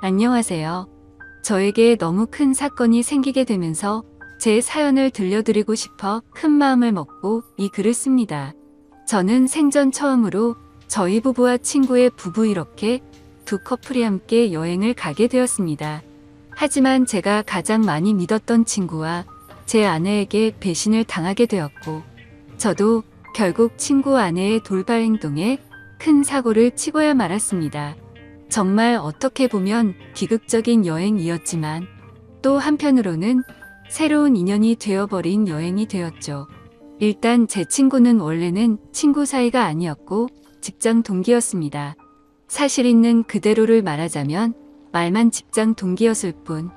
안녕하세요. 저에게 너무 큰 사건이 생기게 되면서 제 사연을 들려드리고 싶어 큰 마음을 먹고 이 글을 씁니다. 저는 생전 처음으로 저희 부부와 친구의 부부 이렇게 두 커플이 함께 여행을 가게 되었습니다. 하지만 제가 가장 많이 믿었던 친구와 제 아내에게 배신을 당하게 되었고, 저도 결국 친구 아내의 돌발 행동에 큰 사고를 치고야 말았습니다. 정말 어떻게 보면 비극적인 여행이었지만 또 한편으로는 새로운 인연이 되어버린 여행이 되었죠. 일단 제 친구는 원래는 친구 사이가 아니었고 직장 동기였습니다. 사실 있는 그대로를 말하자면 말만 직장 동기였을 뿐,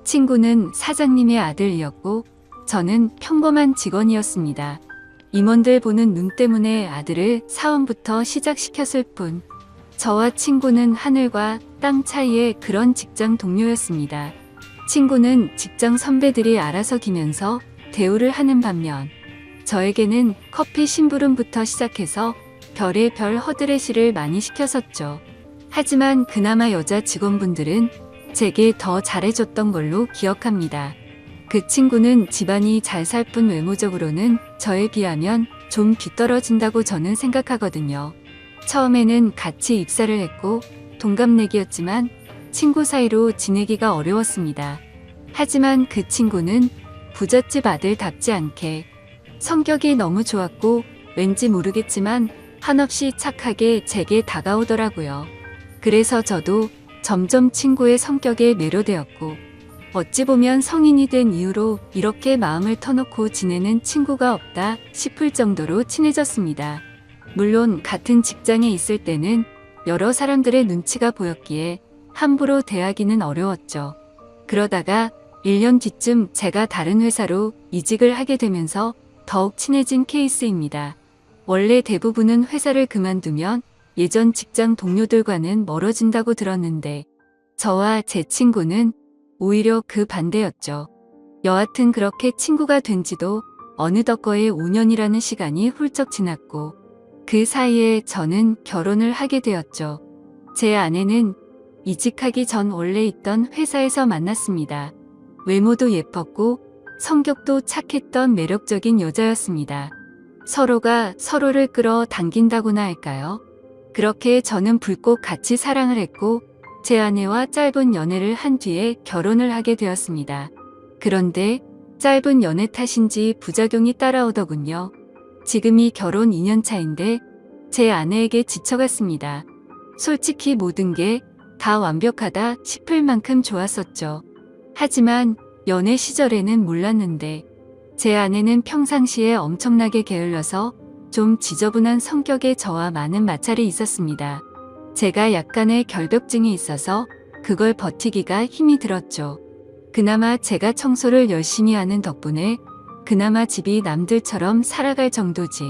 친구는 사장님의 아들이었고 저는 평범한 직원이었습니다. 임원들 보는 눈 때문에 아들을 사원부터 시작시켰을 뿐, 저와 친구는 하늘과 땅 차이의 그런 직장 동료였습니다. 친구는 직장 선배들이 알아서 기면서 대우를 하는 반면, 저에게는 커피 심부름부터 시작해서 별의 별 허드레시를 많이 시켰었죠. 하지만 그나마 여자 직원분들은 제게 더 잘해줬던 걸로 기억합니다. 그 친구는 집안이 잘 살 뿐 외모적으로는 저에 비하면 좀 뒤떨어진다고 저는 생각하거든요. 처음에는 같이 입사를 했고 동갑내기였지만 친구 사이로 지내기가 어려웠습니다. 하지만 그 친구는 부잣집 아들답지 않게 성격이 너무 좋았고 왠지 모르겠지만 한없이 착하게 제게 다가오더라고요. 그래서 저도 점점 친구의 성격에 매료되었고, 어찌 보면 성인이 된 이후로 이렇게 마음을 터놓고 지내는 친구가 없다 싶을 정도로 친해졌습니다. 물론 같은 직장에 있을 때는 여러 사람들의 눈치가 보였기에 함부로 대하기는 어려웠죠. 그러다가 1년 뒤쯤 제가 다른 회사로 이직을 하게 되면서 더욱 친해진 케이스입니다. 원래 대부분은 회사를 그만두면 예전 직장 동료들과는 멀어진다고 들었는데, 저와 제 친구는 오히려 그 반대였죠. 여하튼 그렇게 친구가 된 지도 어느덧 거의 5년이라는 시간이 훌쩍 지났고, 그 사이에 저는 결혼을 하게 되었죠. 제 아내는 이직하기 전 원래 있던 회사에서 만났습니다. 외모도 예뻤고 성격도 착했던 매력적인 여자였습니다. 서로가 서로를 끌어당긴다고나 할까요? 그렇게 저는 불꽃 같이 사랑을 했고 제 아내와 짧은 연애를 한 뒤에 결혼을 하게 되었습니다. 그런데 짧은 연애 탓인지 부작용이 따라오더군요. 지금이 결혼 2년 차인데 제 아내에게 지쳐갔습니다. 솔직히 모든 게 다 완벽하다 싶을 만큼 좋았었죠. 하지만 연애 시절에는 몰랐는데 제 아내는 평상시에 엄청나게 게을러서 좀 지저분한 성격의 저와 많은 마찰이 있었습니다. 제가 약간의 결벽증이 있어서 그걸 버티기가 힘이 들었죠. 그나마 제가 청소를 열심히 하는 덕분에 그나마 집이 남들처럼 살아갈 정도지.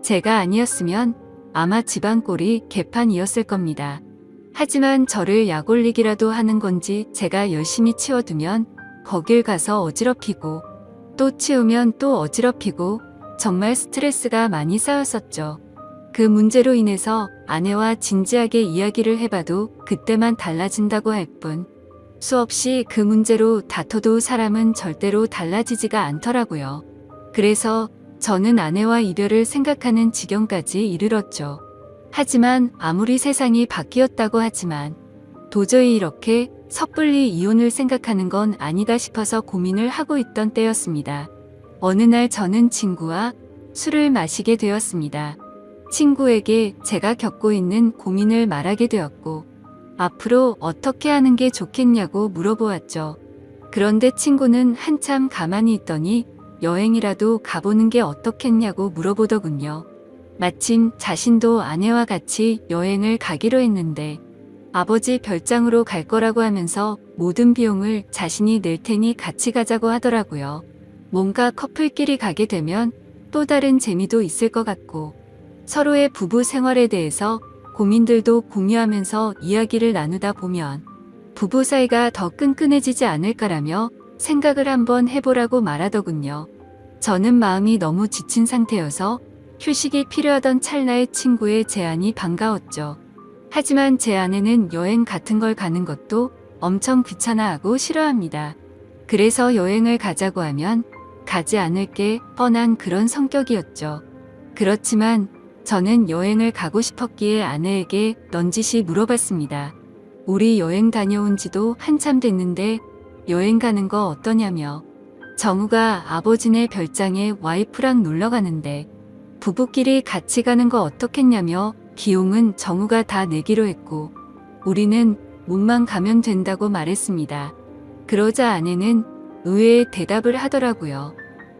제가 아니었으면 아마 집안 꼴이 개판이었을 겁니다. 하지만 저를 약올리기라도 하는 건지 제가 열심히 치워두면 거길 가서 어지럽히고 또 치우면 또 어지럽히고 정말 스트레스가 많이 쌓였었죠. 그 문제로 인해서 아내와 진지하게 이야기를 해봐도 그때만 달라진다고 할 뿐, 수없이 그 문제로 다퉈도 사람은 절대로 달라지지가 않더라고요. 그래서 저는 아내와 이별을 생각하는 지경까지 이르렀죠. 하지만 아무리 세상이 바뀌었다고 하지만 도저히 이렇게 섣불리 이혼을 생각하는 건 아니다 싶어서 고민을 하고 있던 때였습니다. 어느 날 저는 친구와 술을 마시게 되었습니다. 친구에게 제가 겪고 있는 고민을 말하게 되었고, 앞으로 어떻게 하는 게 좋겠냐고 물어보았죠. 그런데 친구는 한참 가만히 있더니 여행이라도 가보는 게 어떻겠냐고 물어보더군요. 마침 자신도 아내와 같이 여행을 가기로 했는데 아버지 별장으로 갈 거라고 하면서 모든 비용을 자신이 낼 테니 같이 가자고 하더라고요. 뭔가 커플끼리 가게 되면 또 다른 재미도 있을 것 같고, 서로의 부부 생활에 대해서 고민들도 공유하면서 이야기를 나누다 보면 부부 사이가 더 끈끈해지지 않을까라며 생각을 한번 해보라고 말하더군요. 저는 마음이 너무 지친 상태여서 휴식이 필요하던 찰나에 친구의 제안이 반가웠죠. 하지만 제 아내는 여행 같은 걸 가는 것도 엄청 귀찮아하고 싫어합니다. 그래서 여행을 가자고 하면 가지 않을 게 뻔한 그런 성격이었죠. 그렇지만 저는 여행을 가고 싶었기에 아내에게 넌지시 물어봤습니다. 우리 여행 다녀온 지도 한참 됐는데 여행 가는 거 어떠냐며. 정우가 아버지네 별장에 와이프랑 놀러 가는데 부부끼리 같이 가는 거 어떻겠냐며 비용은 정우가 다 내기로 했고 우리는 몸만 가면 된다고 말했습니다. 그러자 아내는 의외의 대답을 하더라고요.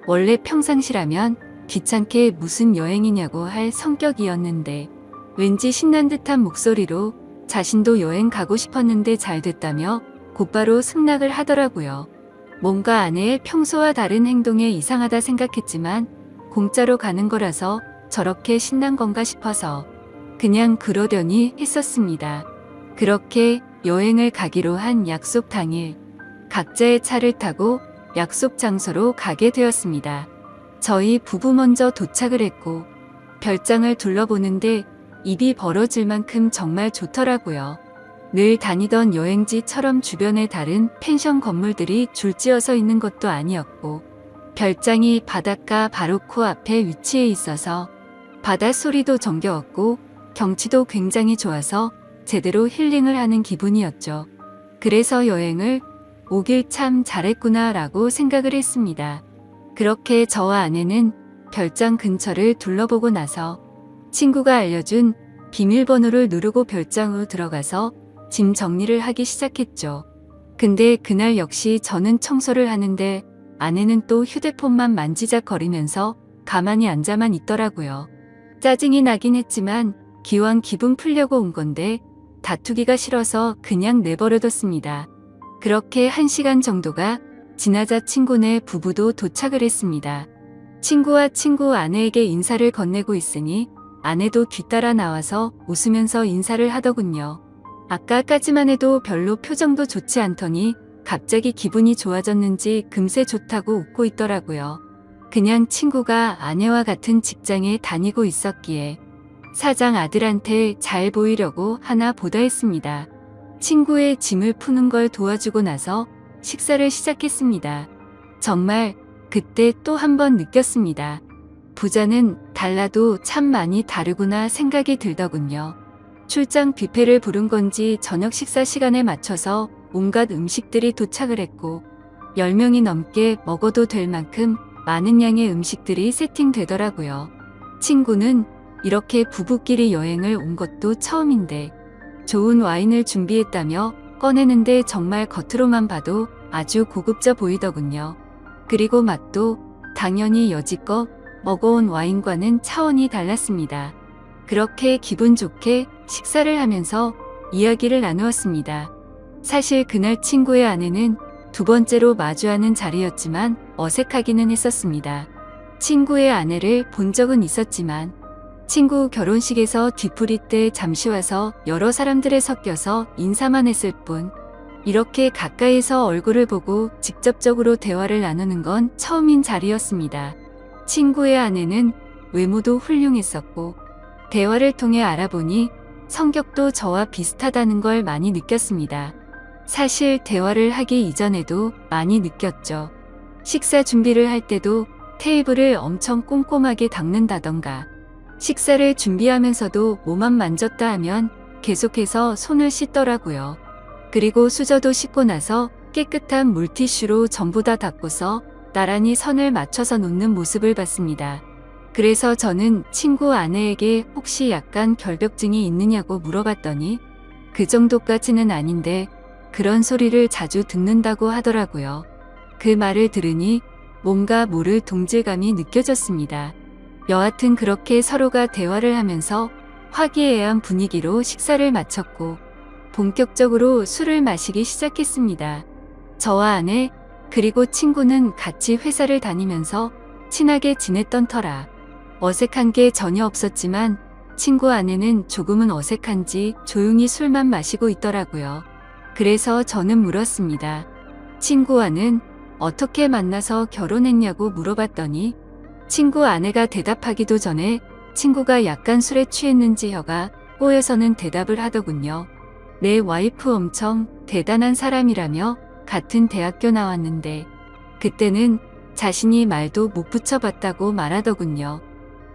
원래 평상시라면 귀찮게 무슨 여행이냐고 할 성격이었는데 왠지 신난 듯한 목소리로 자신도 여행 가고 싶었는데 잘 됐다며 곧바로 승낙을 하더라고요. 뭔가 아내의 평소와 다른 행동에 이상하다 생각했지만 공짜로 가는 거라서 저렇게 신난 건가 싶어서 그냥 그러려니 했었습니다. 그렇게 여행을 가기로 한 약속 당일 각자의 차를 타고 약속 장소로 가게 되었습니다. 저희 부부 먼저 도착을 했고 별장을 둘러보는데 입이 벌어질 만큼 정말 좋더라고요. 늘 다니던 여행지처럼 주변에 다른 펜션 건물들이 줄지어서 있는 것도 아니었고 별장이 바닷가 바로 코앞에 위치해 있어서 바닷소리도 정겨웠고 경치도 굉장히 좋아서 제대로 힐링을 하는 기분이었죠. 그래서 여행을 오길 참 잘했구나 라고 생각을 했습니다. 그렇게 저와 아내는 별장 근처를 둘러보고 나서 친구가 알려준 비밀번호를 누르고 별장으로 들어가서 짐 정리를 하기 시작했죠. 근데 그날 역시 저는 청소를 하는데 아내는 또 휴대폰만 만지작거리면서 가만히 앉아만 있더라고요. 짜증이 나긴 했지만 기왕 기분 풀려고 온 건데 다투기가 싫어서 그냥 내버려뒀습니다. 그렇게 1시간 정도가 지나자 친구네 부부도 도착을 했습니다. 친구와 친구 아내에게 인사를 건네고 있으니 아내도 뒤따라 나와서 웃으면서 인사를 하더군요. 아까까지만 해도 별로 표정도 좋지 않더니 갑자기 기분이 좋아졌는지 금세 좋다고 웃고 있더라고요. 그냥 친구가 아내와 같은 직장에 다니고 있었기에 사장 아들한테 잘 보이려고 하나 보다 했습니다. 친구의 짐을 푸는 걸 도와주고 나서 식사를 시작했습니다. 정말 그때 또 한 번 느꼈습니다. 부자는 달라도 참 많이 다르구나 생각이 들더군요. 출장 뷔페를 부른 건지 저녁 식사 시간에 맞춰서 온갖 음식들이 도착을 했고 10명이 넘게 먹어도 될 만큼 많은 양의 음식들이 세팅되더라고요. 친구는 이렇게 부부끼리 여행을 온 것도 처음인데 좋은 와인을 준비했다며 꺼내는데 정말 겉으로만 봐도 아주 고급져 보이더군요. 그리고 맛도 당연히 여지껏 먹어온 와인과는 차원이 달랐습니다. 그렇게 기분 좋게 식사를 하면서 이야기를 나누었습니다. 사실 그날 친구의 아내는 두 번째로 마주하는 자리였지만 어색하기는 했었습니다. 친구의 아내를 본 적은 있었지만 친구 결혼식에서 뒤풀이 때 잠시 와서 여러 사람들에 섞여서 인사만 했을 뿐 이렇게 가까이서 얼굴을 보고 직접적으로 대화를 나누는 건 처음인 자리였습니다. 친구의 아내는 외모도 훌륭했었고 대화를 통해 알아보니 성격도 저와 비슷하다는 걸 많이 느꼈습니다. 사실 대화를 하기 이전에도 많이 느꼈죠. 식사 준비를 할 때도 테이블을 엄청 꼼꼼하게 닦는다던가 식사를 준비하면서도 몸만 만졌다 하면 계속해서 손을 씻더라고요. 그리고 수저도 씻고 나서 깨끗한 물티슈로 전부 다 닦고서 나란히 선을 맞춰서 놓는 모습을 봤습니다. 그래서 저는 친구 아내에게 혹시 약간 결벽증이 있느냐고 물어봤더니 그 정도까지는 아닌데 그런 소리를 자주 듣는다고 하더라고요. 그 말을 들으니 뭔가 모를 동질감이 느껴졌습니다. 여하튼 그렇게 서로가 대화를 하면서 화기애애한 분위기로 식사를 마쳤고 본격적으로 술을 마시기 시작했습니다. 저와 아내 그리고 친구는 같이 회사를 다니면서 친하게 지냈던 터라 어색한 게 전혀 없었지만 친구 아내는 조금은 어색한지 조용히 술만 마시고 있더라고요. 그래서 저는 물었습니다. 친구와는 어떻게 만나서 결혼했냐고 물어봤더니 친구 아내가 대답하기도 전에 친구가 약간 술에 취했는지 혀가 꼬여서는 대답을 하더군요. 내 와이프 엄청 대단한 사람이라며 같은 대학교 나왔는데 그때는 자신이 말도 못 붙여봤다고 말하더군요.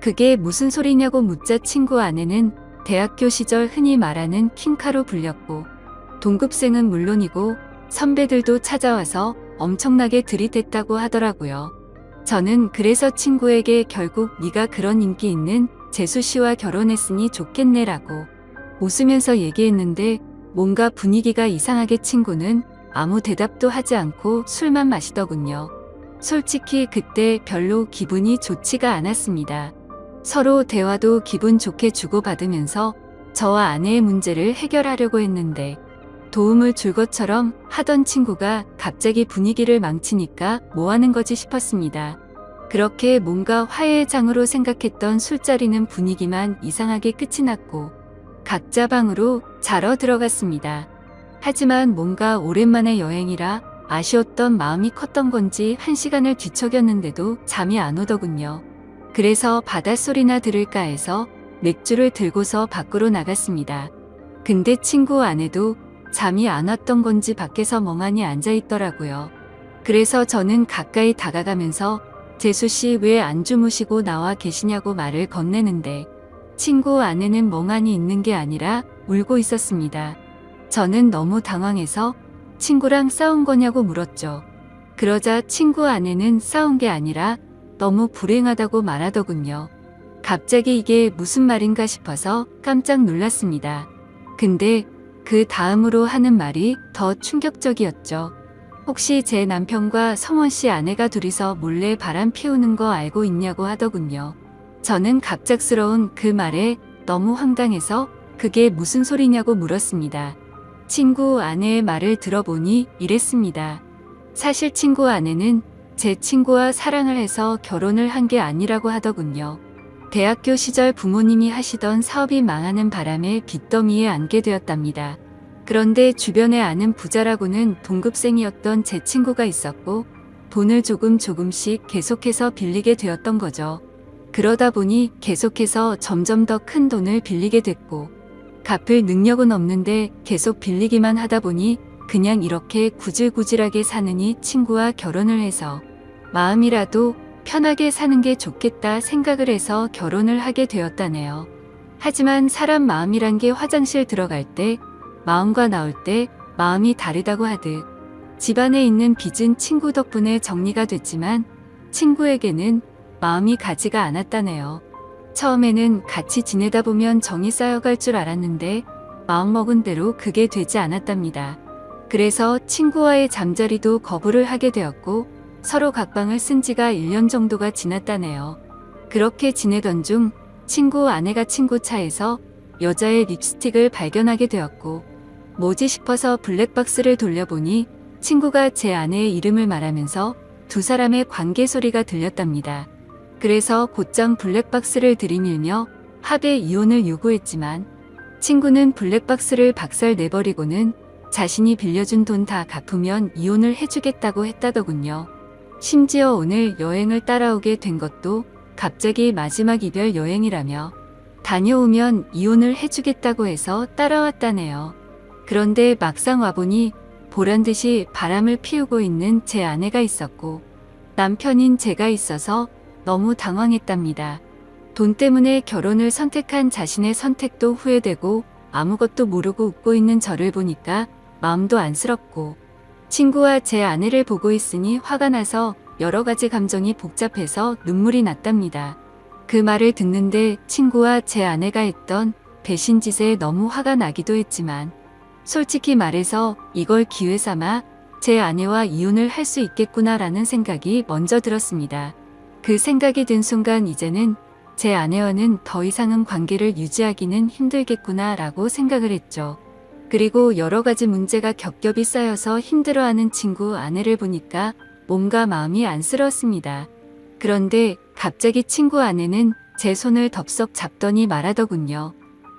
그게 무슨 소리냐고 묻자 친구 아내는 대학교 시절 흔히 말하는 킹카로 불렸고 동급생은 물론이고 선배들도 찾아와서 엄청나게 들이댔다고 하더라고요. 저는 그래서 친구에게 결국 네가 그런 인기 있는 재수 씨와 결혼했으니 좋겠네라고 웃으면서 얘기했는데 뭔가 분위기가 이상하게 친구는 아무 대답도 하지 않고 술만 마시더군요. 솔직히 그때 별로 기분이 좋지가 않았습니다. 서로 대화도 기분 좋게 주고받으면서 저와 아내의 문제를 해결하려고 했는데 도움을 줄 것처럼 하던 친구가 갑자기 분위기를 망치니까 뭐 하는 거지 싶었습니다. 그렇게 뭔가 화해의 장으로 생각했던 술자리는 분위기만 이상하게 끝이 났고 각자 방으로 자러 들어갔습니다. 하지만 뭔가 오랜만에 여행이라 아쉬웠던 마음이 컸던 건지 1시간을 뒤척였는데도 잠이 안 오더군요. 그래서 바닷소리나 들을까 해서 맥주를 들고서 밖으로 나갔습니다. 근데 친구 아내도 잠이 안 왔던 건지 밖에서 멍하니 앉아 있더라고요. 그래서 저는 가까이 다가가면서 재수 씨 왜 안 주무시고 나와 계시냐고 말을 건네는데 친구 아내는 멍하니 있는 게 아니라 울고 있었습니다. 저는 너무 당황해서 친구랑 싸운 거냐고 물었죠. 그러자 친구 아내는 싸운 게 아니라 너무 불행하다고 말하더군요. 갑자기 이게 무슨 말인가 싶어서 깜짝 놀랐습니다. 근데 그 다음으로 하는 말이 더 충격적이었죠. 혹시 제 남편과 성원 씨 아내가 둘이서 몰래 바람 피우는 거 알고 있냐고 하더군요. 저는 갑작스러운 그 말에 너무 황당해서 그게 무슨 소리냐고 물었습니다. 친구 아내의 말을 들어보니 이랬습니다. 사실 친구 아내는 제 친구와 사랑을 해서 결혼을 한 게 아니라고 하더군요. 대학교 시절 부모님이 하시던 사업이 망하는 바람에 빚더미에 앉게 되었답니다. 그런데 주변에 아는 부자라고는 동급생이었던 제 친구가 있었고 돈을 조금씩 계속해서 빌리게 되었던 거죠. 그러다 보니 계속해서 점점 더 큰 돈을 빌리게 됐고 갚을 능력은 없는데 계속 빌리기만 하다 보니 그냥 이렇게 구질구질하게 사느니 친구와 결혼을 해서 마음이라도 편하게 사는 게 좋겠다 생각을 해서 결혼을 하게 되었다네요. 하지만 사람 마음이란 게 화장실 들어갈 때 마음과 나올 때 마음이 다르다고 하듯 집안에 있는 빚은 친구 덕분에 정리가 됐지만 친구에게는 마음이 가지가 않았다네요. 처음에는 같이 지내다 보면 정이 쌓여갈 줄 알았는데 마음먹은 대로 그게 되지 않았답니다. 그래서 친구와의 잠자리도 거부를 하게 되었고 서로 각방을 쓴 지가 1년 정도가 지났다네요. 그렇게 지내던 중 친구 아내가 친구 차에서 여자의 립스틱을 발견하게 되었고 뭐지 싶어서 블랙박스를 돌려보니 친구가 제 아내의 이름을 말하면서 두 사람의 관계 소리가 들렸답니다. 그래서 곧장 블랙박스를 들이밀며 합의 이혼을 요구했지만 친구는 블랙박스를 박살 내버리고는 자신이 빌려준 돈 다 갚으면 이혼을 해주겠다고 했다더군요. 심지어 오늘 여행을 따라오게 된 것도 갑자기 마지막 이별 여행이라며 다녀오면 이혼을 해주겠다고 해서 따라왔다네요. 그런데 막상 와보니 보란듯이 바람을 피우고 있는 제 아내가 있었고 남편인 제가 있어서 너무 당황했답니다. 돈 때문에 결혼을 선택한 자신의 선택도 후회되고 아무것도 모르고 웃고 있는 저를 보니까 마음도 안쓰럽고 친구와 제 아내를 보고 있으니 화가 나서 여러 가지 감정이 복잡해서 눈물이 났답니다. 그 말을 듣는데 친구와 제 아내가 했던 배신짓에 너무 화가 나기도 했지만 솔직히 말해서 이걸 기회 삼아 제 아내와 이혼을 할 수 있겠구나라는 생각이 먼저 들었습니다. 그 생각이 든 순간 이제는 제 아내와는 더 이상은 관계를 유지하기는 힘들겠구나라고 생각을 했죠. 그리고 여러 가지 문제가 겹겹이 쌓여서 힘들어하는 친구 아내를 보니까 뭔가 마음이 안쓰러웠습니다. 그런데 갑자기 친구 아내는 제 손을 덥석 잡더니 말하더군요.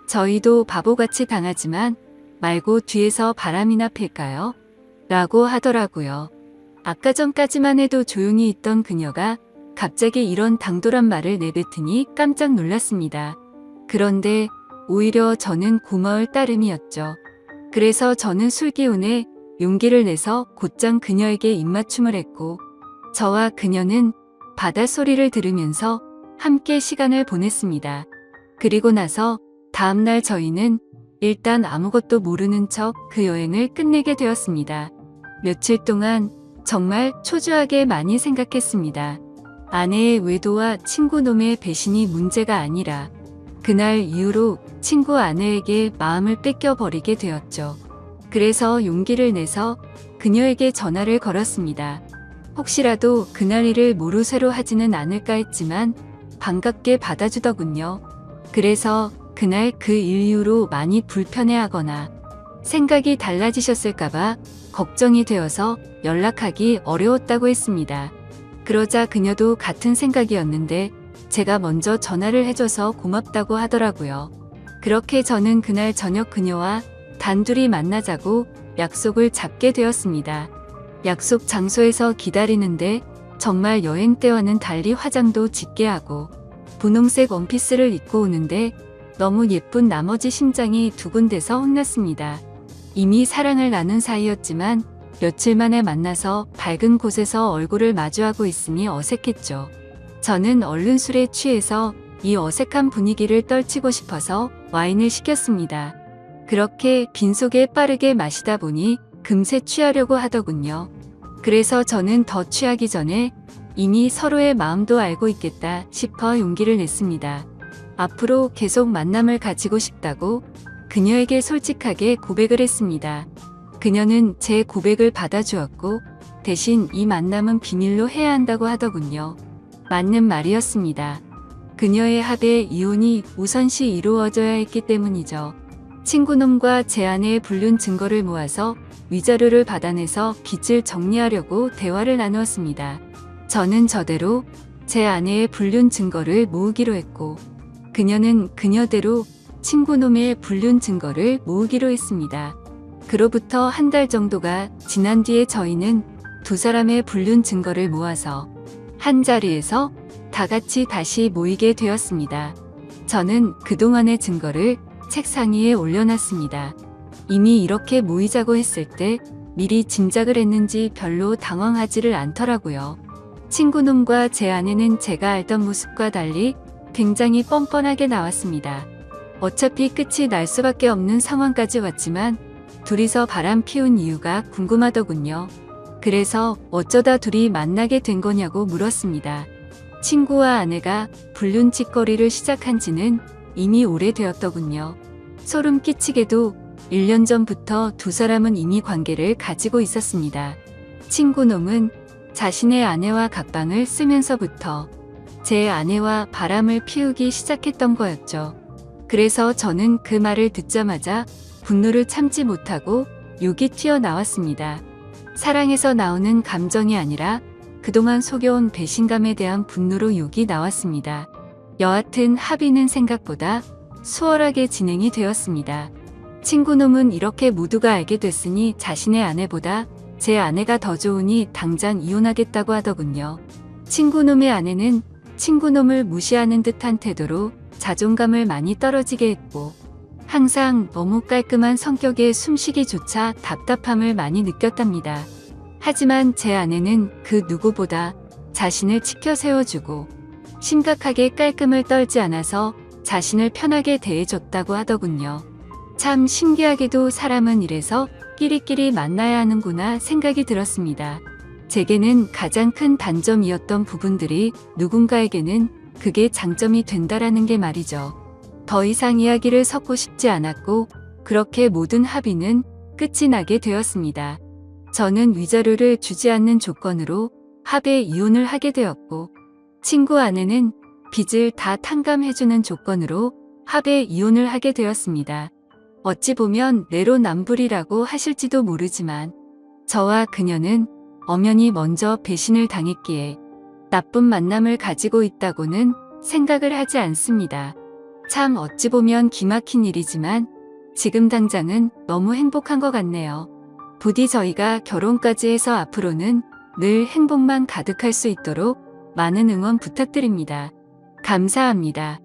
저희도 바보같이 당하지만 말고 뒤에서 바람이나 필까요? 라고 하더라고요. 아까 전까지만 해도 조용히 있던 그녀가 갑자기 이런 당돌한 말을 내뱉으니 깜짝 놀랐습니다. 그런데 오히려 저는 고마울 따름이었죠. 그래서 저는 술기운에 용기를 내서 곧장 그녀에게 입맞춤을 했고 저와 그녀는 바닷소리를 들으면서 함께 시간을 보냈습니다. 그리고 나서 다음날 저희는 일단 아무것도 모르는 척 그 여행을 끝내게 되었습니다. 며칠 동안 정말 초조하게 많이 생각했습니다. 아내의 외도와 친구놈의 배신이 문제가 아니라 그날 이후로 친구 아내에게 마음을 뺏겨버리게 되었죠. 그래서 용기를 내서 그녀에게 전화를 걸었습니다. 혹시라도 그날 일을 모르쇠로 하지는 않을까 했지만 반갑게 받아주더군요. 그래서 그날 그 일 이후로 많이 불편해하거나 생각이 달라지셨을까봐 걱정이 되어서 연락하기 어려웠다고 했습니다. 그러자 그녀도 같은 생각이었는데 제가 먼저 전화를 해줘서 고맙다고 하더라고요. 그렇게 저는 그날 저녁 그녀와 단둘이 만나자고 약속을 잡게 되었습니다. 약속 장소에서 기다리는데 정말 여행 때와는 달리 화장도 짙게 하고 분홍색 원피스를 입고 오는데 너무 예쁜 나머지 심장이 두근대서 혼났습니다. 이미 사랑을 나눈 사이였지만 며칠 만에 만나서 밝은 곳에서 얼굴을 마주하고 있으니 어색했죠. 저는 얼른 술에 취해서 이 어색한 분위기를 떨치고 싶어서 와인을 시켰습니다. 그렇게 빈속에 빠르게 마시다 보니 금세 취하려고 하더군요. 그래서 저는 더 취하기 전에 이미 서로의 마음도 알고 있겠다 싶어 용기를 냈습니다. 앞으로 계속 만남을 가지고 싶다고 그녀에게 솔직하게 고백을 했습니다. 그녀는 제 고백을 받아주었고 대신 이 만남은 비밀로 해야 한다고 하더군요. 맞는 말이었습니다. 그녀의 합의 이혼이 우선시 이루어져야 했기 때문이죠. 친구놈과 제 아내의 불륜 증거를 모아서 위자료를 받아내서 빚을 정리하려고 대화를 나누었습니다. 저는 저대로 제 아내의 불륜 증거를 모으기로 했고 그녀는 그녀대로 친구놈의 불륜 증거를 모으기로 했습니다. 그로부터 한 달 정도가 지난 뒤에 저희는 두 사람의 불륜 증거를 모아서 한 자리에서 다 같이 다시 모이게 되었습니다. 저는 그동안의 증거를 책상 위에 올려놨습니다. 이미 이렇게 모이자고 했을 때 미리 짐작을 했는지 별로 당황하지를 않더라고요. 친구놈과 제 아내는 제가 알던 모습과 달리 굉장히 뻔뻔하게 나왔습니다. 어차피 끝이 날 수밖에 없는 상황까지 왔지만 둘이서 바람 피운 이유가 궁금하더군요. 그래서 어쩌다 둘이 만나게 된 거냐고 물었습니다. 친구와 아내가 불륜 짓거리를 시작한 지는 이미 오래되었더군요. 소름 끼치게도 1년 전부터 두 사람은 이미 관계를 가지고 있었습니다. 친구놈은 자신의 아내와 각방을 쓰면서부터 제 아내와 바람을 피우기 시작했던 거였죠. 그래서 저는 그 말을 듣자마자 분노를 참지 못하고 욕이 튀어나왔습니다. 사랑에서 나오는 감정이 아니라 그동안 속여온 배신감에 대한 분노로 욕이 나왔습니다. 여하튼 합의는 생각보다 수월하게 진행이 되었습니다. 친구놈은 이렇게 모두가 알게 됐으니 자신의 아내보다 제 아내가 더 좋으니 당장 이혼하겠다고 하더군요. 친구놈의 아내는 친구놈을 무시하는 듯한 태도로 자존감을 많이 떨어지게 했고 항상 너무 깔끔한 성격에 숨쉬기조차 답답함을 많이 느꼈답니다. 하지만 제 아내는 그 누구보다 자신을 치켜 세워주고 심각하게 깔끔을 떨지 않아서 자신을 편하게 대해줬다고 하더군요. 참 신기하게도 사람은 이래서 끼리끼리 만나야 하는구나 생각이 들었습니다. 제게는 가장 큰 단점이었던 부분들이 누군가에게는 그게 장점이 된다라는 게 말이죠. 더 이상 이야기를 섞고 싶지 않았고 그렇게 모든 합의는 끝이 나게 되었습니다. 저는 위자료를 주지 않는 조건으로 합의 이혼을 하게 되었고 친구 아내는 빚을 다 탕감해주는 조건으로 합의 이혼을 하게 되었습니다. 어찌 보면 내로남불이라고 하실지도 모르지만 저와 그녀는 엄연히 먼저 배신을 당했기에 나쁜 만남을 가지고 있다고는 생각을 하지 않습니다. 참 어찌 보면 기막힌 일이지만 지금 당장은 너무 행복한 것 같네요. 부디 저희가 결혼까지 해서 앞으로는 늘 행복만 가득할 수 있도록 많은 응원 부탁드립니다. 감사합니다.